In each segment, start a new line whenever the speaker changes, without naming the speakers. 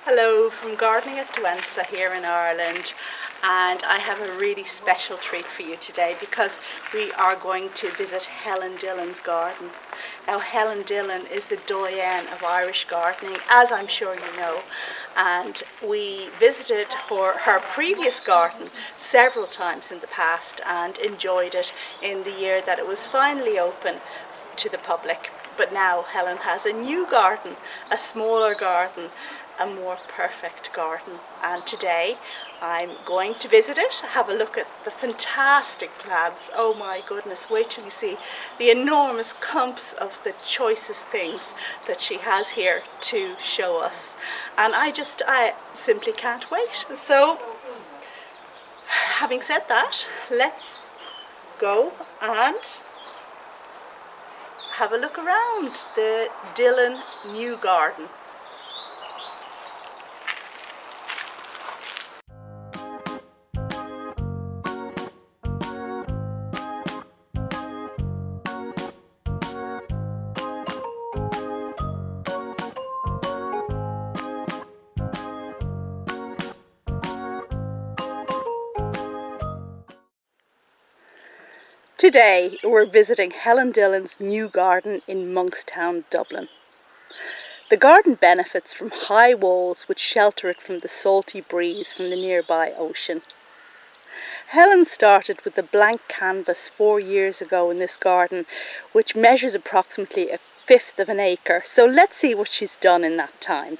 Hello from Gardening at Duensa here in Ireland, and I have a really special treat for you today because we are going to visit Helen Dillon's garden. Now, Helen Dillon is the doyenne of Irish gardening, as I'm sure you know, and we visited her previous garden several times in the past and enjoyed it in the year that it was finally open to the public. But now Helen has a new garden, a smaller garden, a more perfect garden, and today I'm going to visit it, have a look at the fantastic plants. Oh my goodness, wait till you see the enormous clumps of the choicest things that she has here to show us, and I simply can't wait. So having said that, let's go and have a look around the Dillon new garden. Today we're visiting Helen Dillon's new garden in Monkstown, Dublin. The garden benefits from high walls which shelter it from the salty breeze from the nearby ocean. Helen started with a blank canvas 4 years ago in this garden, which measures approximately 1/5 of an acre. So let's see what she's done in that time.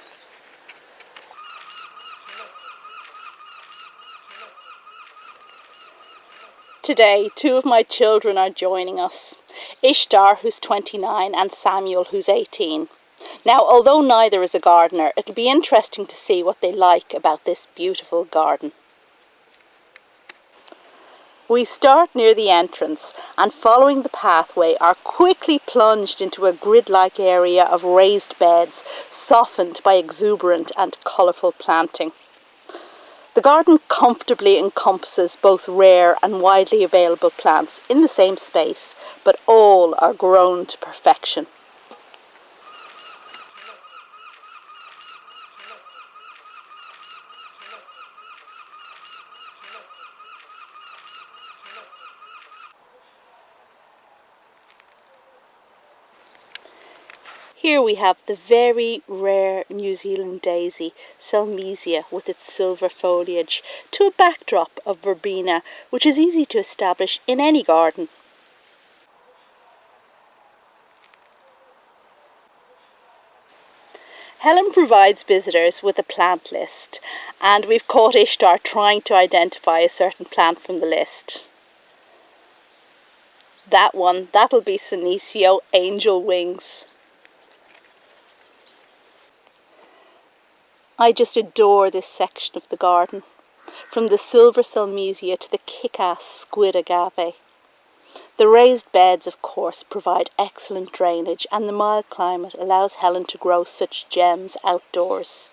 Today, 2 of my children are joining us, Ishtar, who's 29, and Samuel, who's 18. Now, although neither is a gardener, it'll be interesting to see what they like about this beautiful garden. We start near the entrance and, following the pathway, are quickly plunged into a grid-like area of raised beds, softened by exuberant and colourful planting. The garden comfortably encompasses both rare and widely available plants in the same space, but all are grown to perfection. Here we have the very rare New Zealand daisy, Celmisia, with its silver foliage, to a backdrop of Verbena, which is easy to establish in any garden. Helen provides visitors with a plant list, and we've caught Ishtar trying to identify a certain plant from the list. That'll be Senecio angel wings. I just adore this section of the garden, from the silver Celmisia to the kick-ass squid Agave. The raised beds, of course, provide excellent drainage, and the mild climate allows Helen to grow such gems outdoors.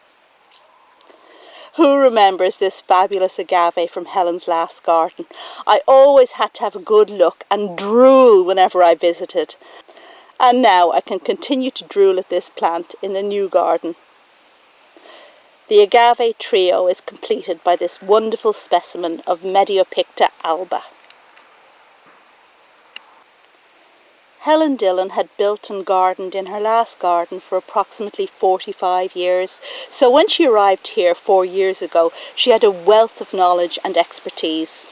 Who remembers this fabulous Agave from Helen's last garden? I always had to have a good look and drool whenever I visited. And now I can continue to drool at this plant in the new garden. The Agave trio is completed by this wonderful specimen of Mediopicta Alba. Helen Dillon had built and gardened in her last garden for approximately 45 years, so when she arrived here 4 years ago, she had a wealth of knowledge and expertise.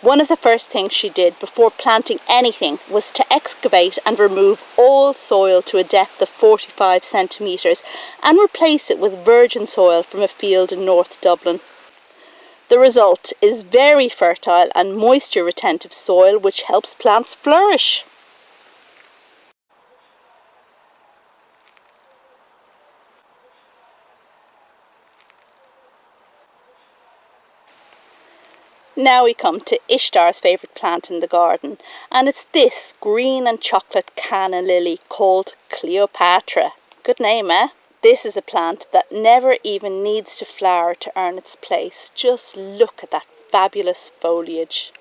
One of the first things she did before planting anything was to excavate and remove all soil to a depth of 45 centimetres and replace it with virgin soil from a field in North Dublin. The result is very fertile and moisture retentive soil which helps plants flourish. Now we come to Ishtar's favourite plant in the garden, and it's this green and chocolate canna lily called Cleopatra. Good name, eh? This is a plant that never even needs to flower to earn its place. Just look at that fabulous foliage.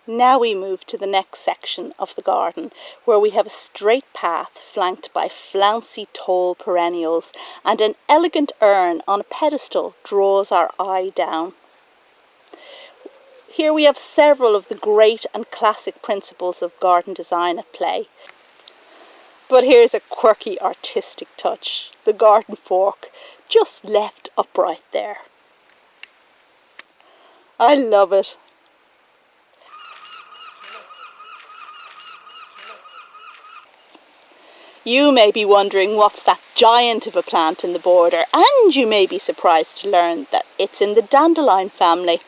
Now we move to the next section of the garden, where we have a straight path flanked by flouncy tall perennials, and an elegant urn on a pedestal draws our eye down. Here we have several of the great and classic principles of garden design at play. But here's a quirky artistic touch, the garden fork, just left upright there. I love it. You may be wondering what's that giant of a plant in the border, and you may be surprised to learn that it's in the dandelion family.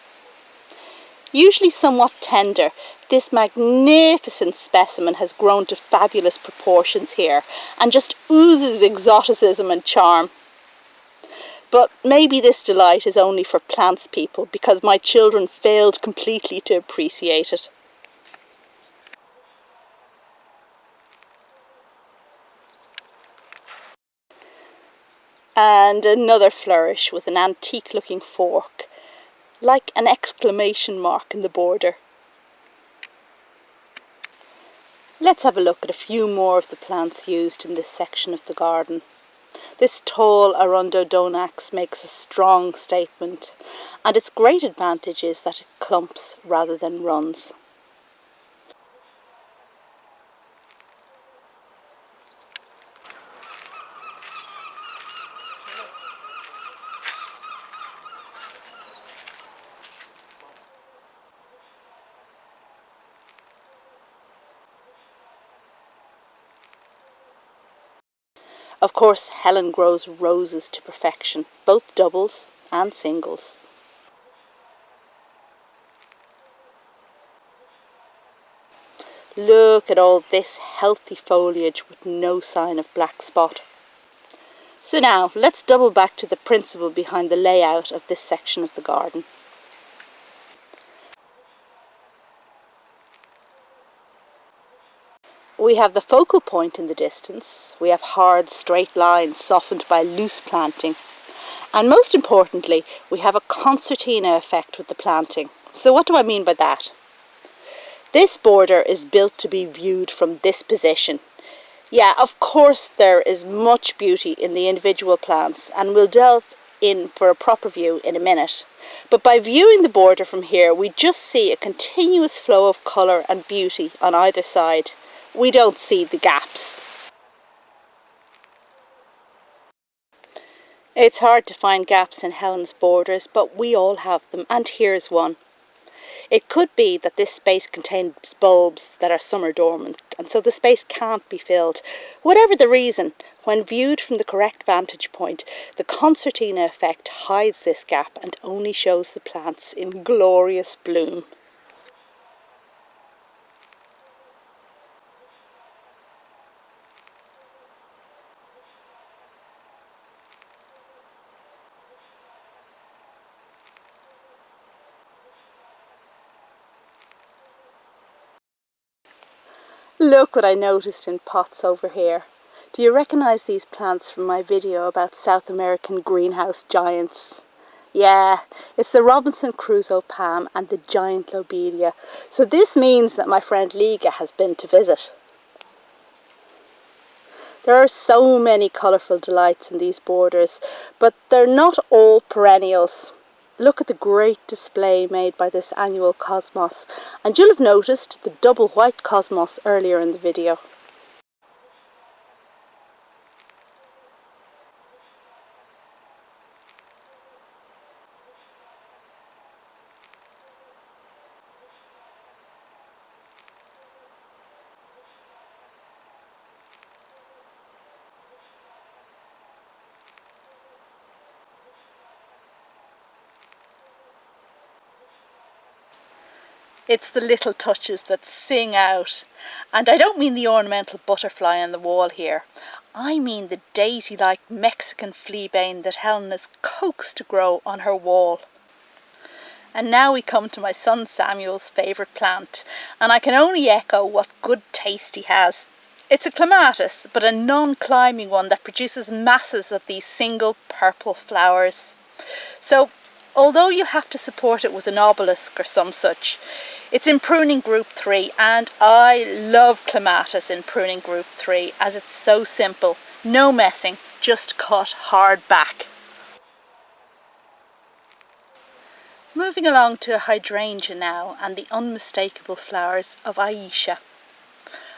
Usually somewhat tender, this magnificent specimen has grown to fabulous proportions here and just oozes exoticism and charm. But maybe this delight is only for plants people, because my children failed completely to appreciate it. And another flourish with an antique looking fork, like an exclamation mark in the border. Let's have a look at a few more of the plants used in this section of the garden. This tall Arundo donax makes a strong statement, and its great advantage is that it clumps rather than runs. Of course, Helen grows roses to perfection, both doubles and singles. Look at all this healthy foliage with no sign of black spot. So now, let's double back to the principle behind the layout of this section of the garden. We have the focal point in the distance, we have hard straight lines softened by loose planting, and most importantly we have a concertina effect with the planting. So what do I mean by that? This border is built to be viewed from this position. Yeah, of course there is much beauty in the individual plants, and we'll delve in for a proper view in a minute. But by viewing the border from here, we just see a continuous flow of colour and beauty on either side. We don't see the gaps. It's hard to find gaps in Helen's borders, but we all have them, and here's one. It could be that this space contains bulbs that are summer dormant, and so the space can't be filled. Whatever the reason, when viewed from the correct vantage point, the concertina effect hides this gap and only shows the plants in glorious bloom. Look what I noticed in pots over here. Do you recognise these plants from my video about South American greenhouse giants? Yeah, it's the Robinson Crusoe palm and the giant Lobelia. So this means that my friend Liga has been to visit. There are so many colourful delights in these borders, but they're not all perennials. Look at the great display made by this annual cosmos, and you'll have noticed the double white cosmos earlier in the video. It's the little touches that sing out. And I don't mean the ornamental butterfly on the wall here. I mean the daisy-like Mexican fleabane that Helen has coaxed to grow on her wall. And now we come to my son Samuel's favourite plant, and I can only echo what good taste he has. It's a clematis, but a non-climbing one that produces masses of these single purple flowers. So, although you'll have to support it with an obelisk or some such, It's in pruning group 3, and I love Clematis in pruning group 3 as it's so simple. No messing, just cut hard back. Moving along to Hydrangea now, and the unmistakable flowers of Aisha.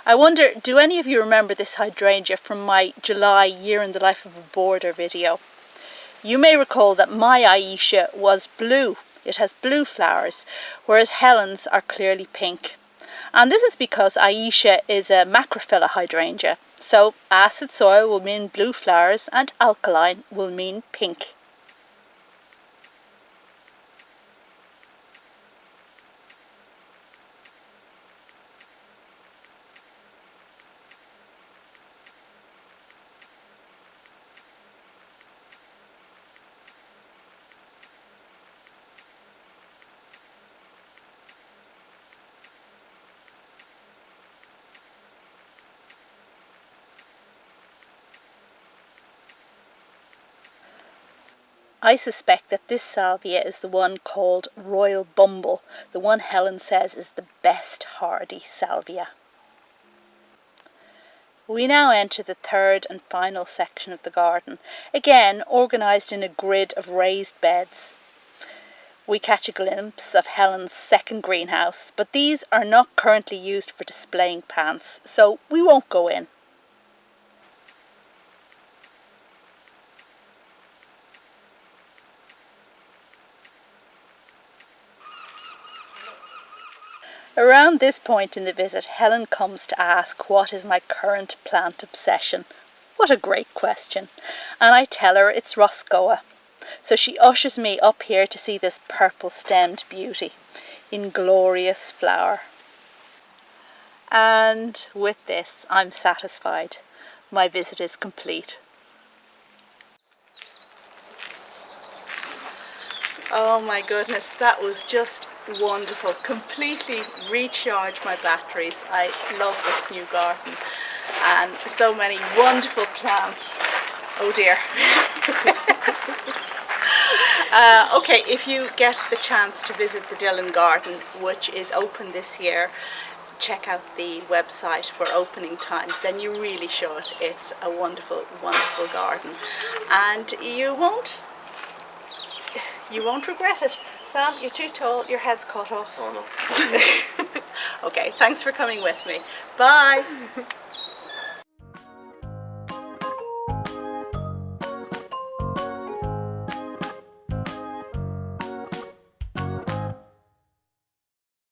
I wonder, do any of you remember this hydrangea from my July Year in the Life of a Border video? You may recall that my Aisha was blue. It has blue flowers, whereas Helen's are clearly pink. And this is because Aisha is a macrophylla hydrangea. So acid soil will mean blue flowers and alkaline will mean pink. I suspect that this salvia is the one called Royal Bumble, the one Helen says is the best hardy salvia. We now enter the third and final section of the garden, again organised in a grid of raised beds. We catch a glimpse of Helen's second greenhouse, but these are not currently used for displaying plants, so we won't go in. Around this point in the visit, Helen comes to ask what is my current plant obsession. What a great question. And I tell her it's Roscoa. So she ushers me up here to see this purple-stemmed beauty in glorious flower. And with this, I'm satisfied. My visit is complete. Oh my goodness, that was just wonderful. Completely recharged my batteries. I love this new garden and so many wonderful plants. Oh dear. Okay, if you get the chance to visit the Dillon Garden, which is open this year, check out the website for opening times, then you really should. It's a wonderful, wonderful garden and you won't regret it. Sam, you're too tall, your head's cut off.
Oh no.
Okay, thanks for coming with me. Bye.